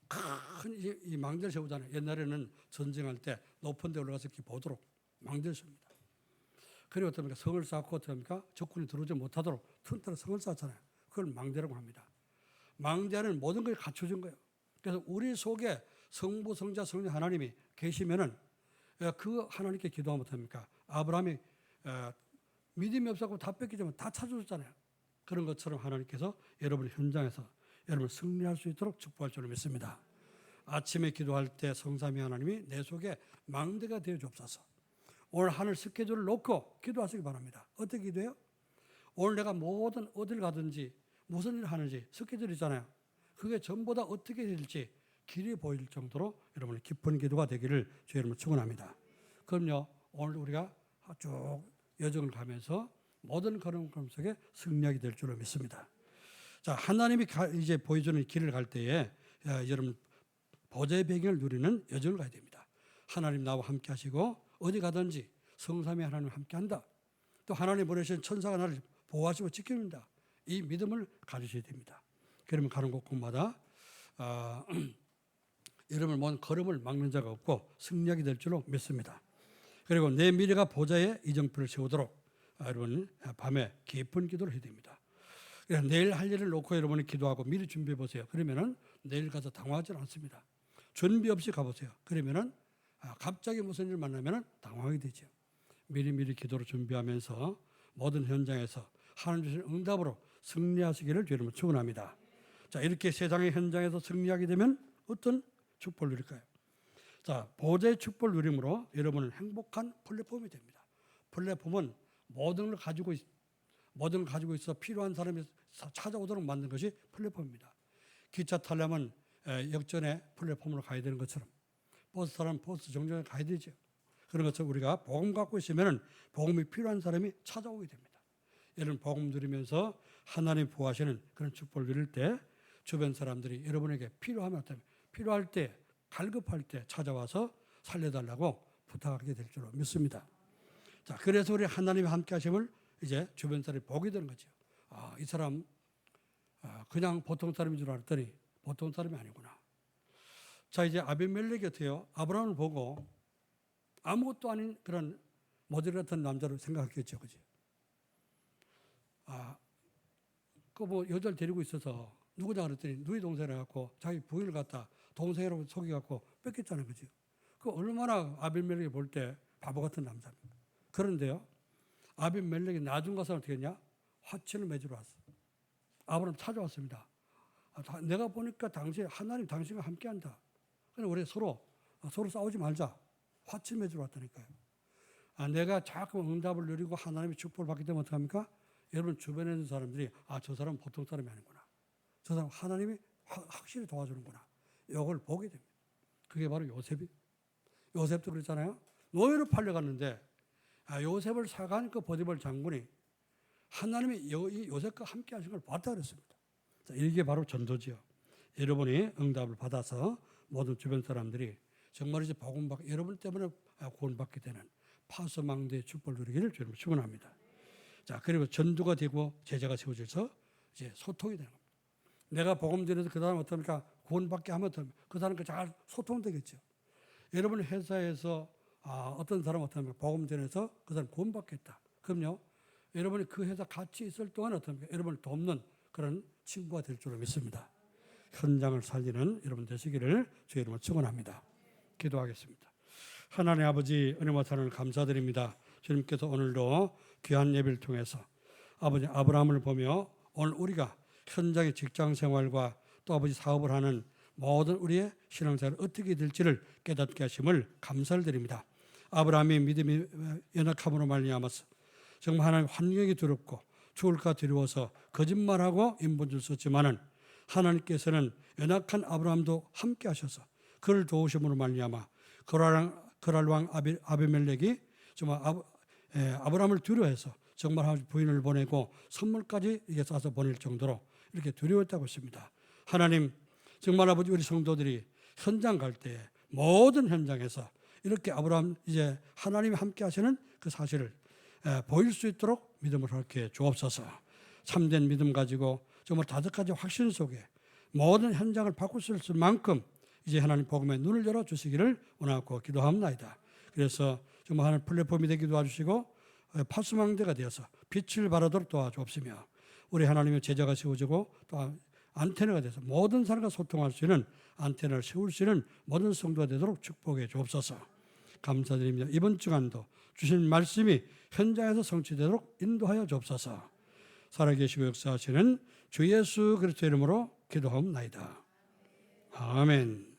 큰 이 망대를 세우잖아요. 옛날에는 전쟁할 때 높은 데 올라가서 이렇게 보도록 망대를 세웁니다. 그리고 어떻습니까? 성을 쌓고 어떻습니까? 적군이 들어오지 못하도록 튼튼한 성을 쌓잖아요. 그걸 망대라고 합니다. 망대는 모든 걸 갖춰준 거예요. 그래서 우리 속에 성부, 성자, 성령 하나님이 계시면은 그 하나님께 기도하면 어떡합니까? 아브라함이 믿음이 없었고 다 뺏기지만 다 찾아줬잖아요. 그런 것처럼 하나님께서 여러분 현장에서 여러분 승리할 수 있도록 축복할 줄을 믿습니다. 아침에 기도할 때 성삼위 하나님이 내 속에 망대가 되어 주옵소서. 오늘 하늘 스케줄을 놓고 기도하시기 바랍니다. 어떻게 기도해요? 오늘 내가 모든 어딜 가든지 무슨 일을 하는지 스케줄 있잖아요. 그게 전부 다 어떻게 될지 길이 보일 정도로 여러분의 깊은 기도가 되기를 주의 이름으로 축원합니다. 그럼요, 오늘 우리가 쭉 여정을 가면서 모든 걸음 속에 승리하게 될 줄로 믿습니다. 자, 하나님이 이제 보여주는 길을 갈 때에 여러분 보좌의 배경을 누리는 여정을 가야 됩니다. 하나님 나와 함께 하시고 어디 가든지 성삼위 하나님 함께 한다. 또 하나님 보내신 천사가 나를 보호하시고 지킵니다. 이 믿음을 가지셔야 됩니다. 그러면 가는 곳곳마다 여러분 모든 걸음을 막는 자가 없고 승리하게 될 줄로 믿습니다. 그리고 내 미래가 보좌에 이정표를 세우도록 여러분 밤에 깊은 기도를 해야 됩니다. 내일 할 일을 놓고 여러분이 기도하고 미리 준비해 보세요. 그러면은 내일 가서 당황하지 않습니다. 준비 없이 가보세요. 그러면은 갑자기 무슨 일 만나면은 당황하게 되죠. 미리 기도로 준비하면서 모든 현장에서 하나님 주신 응답으로 승리하시기를 주님으로 축원합니다. 자, 이렇게 세상의 현장에서 승리하게 되면 어떤 축복을 누릴까요? 자, 보좌의 축복을 누림으로 여러분은 행복한 플랫폼이 됩니다. 플랫폼은 모든 걸 가지고 있어 필요한 사람이 찾아오도록 만든 것이 플랫폼입니다. 기차 타려면 역전에 플랫폼으로 가야 되는 것처럼 버스 타려면 버스 정류장에 가야 되죠. 그런 것처럼 우리가 복음 갖고 있으면 복음이 필요한 사람이 찾아오게 됩니다. 여러분 복음 누리면서 하나님 보호하시는 그런 축복을 누릴 때 주변 사람들이 여러분에게 필요할 때 갈급할 때 찾아와서 살려달라고 부탁하게 될 줄로 믿습니다. 자, 그래서 우리 하나님이 함께 하심을 이제 주변 사람이 보게 되는 거죠. 이 사람 그냥 보통 사람인 줄 알았더니 보통 사람이 아니구나. 자, 이제 아비멜렉이 어때요? 아브라함을 보고 아무것도 아닌 그런 모델 같은 남자로 생각했겠죠, 그지? 그 뭐 여자를 데리고 있어서 누구냐 그랬더니 누이 동생을 갖고 자기 부인을 갖다 동생이라고 속여갖고 뺏겼잖아요, 그지? 그 얼마나 아비멜렉이 볼 때 바보 같은 남자입니까? 그런데요, 아비멜렉이 나중 가서 어떻게 했냐? 화친을 맺으러 왔어. 아브라함 찾아왔습니다. 내가 보니까 하나님 당신과 함께한다. 그래 우리 서로 싸우지 말자. 화친 맺으러 왔다니까요. 내가 자꾸 응답을 누리고 하나님의 축복을 받게 되면 어떡합니까? 여러분 주변에 있는 사람들이 저 사람은 보통 사람이 아니구나. 저 사람 하나님이 확실히 도와주는구나. 이걸 보게 됩니다. 그게 바로 요셉이. 요셉도 그랬잖아요. 노예로 팔려갔는데 요셉을 사간 그 보디발 장군이 하나님이 요셉과 함께 하신 걸 봤다 그랬습니다. 자, 이게 바로 전도지요. 여러분이 응답을 받아서 모든 주변 사람들이 정말 이제 복음받고 여러분 때문에 구원받게 되는 파수망대의 축복을 누리기를 주님을 축원합니다. 자, 그리고 전도가 되고 제자가 세워져서 이제 소통이 되는 겁니다. 내가 복음 전해서 그 사람 어떻습니까? 구원받게 하면 어떻습니까? 그 사람과 잘 소통되겠죠. 여러분 회사에서 어떤 사람 어떻습니까? 복음 전해서 그 사람 구원받겠다. 그럼요. 여러분이 그 회사 같이 있을 동안 어떻습니까? 여러분을 돕는 그런 친구가 될 줄로 믿습니다. 현장을 살리는 여러분 되시기를 주의 이름으로 축원합니다. 기도하겠습니다. 하나님 아버지 은혜와 사랑을 감사드립니다. 주님께서 오늘도 귀한 예배를 통해서 아버지 아브라함을 보며 오늘 우리가 현장의 직장 생활과 또 아버지 사업을 하는 모든 우리의 신앙생활을 어떻게 될지를 깨닫게 하심을 감사를 드립니다. 아브라함의 믿음이 연약함으로 말미암아서 정말 하나님 환경이 두렵고 죽을까 두려워서 거짓말하고 인본줄 썼지만은 하나님께서는 연약한 아브라함도 함께 하셔서 그를 도우심으로 말미암아 그랄 왕 아비멜렉이 정말 아브라함을 두려워해서 정말 부인을 보내고 선물까지 이게 싸서 보낼 정도로 이렇게 두려웠다고 했습니다. 하나님 정말 아버지 우리 성도들이 현장 갈 때 모든 현장에서 이렇게 아브라함 이제 하나님이 함께 하시는 그 사실을 보일 수 있도록 믿음을 허락해 주옵소서. 참된 믿음 가지고 정말 다섯 가지 확신 속에 모든 현장을 바꿀 수 있을 만큼 이제 하나님 복음의 눈을 열어주시기를 원하고 기도합니다. 그래서 정말 하나님 플랫폼이 되기도 도와주시고 파수망대가 되어서 빛을 발하도록 도와주옵시며 우리 하나님의 제자가 세워지고 또 안테나가 돼서 모든 사람과 소통할 수 있는 안테나를 세울 수 있는 모든 성도가 되도록 축복해 주옵소서. 감사드립니다. 이번 주간도 주신 말씀이 현장에서 성취되도록 인도하여 주옵소서. 살아계시고 역사하시는 주 예수 그리스도의 이름으로 기도하옵나이다. 아멘.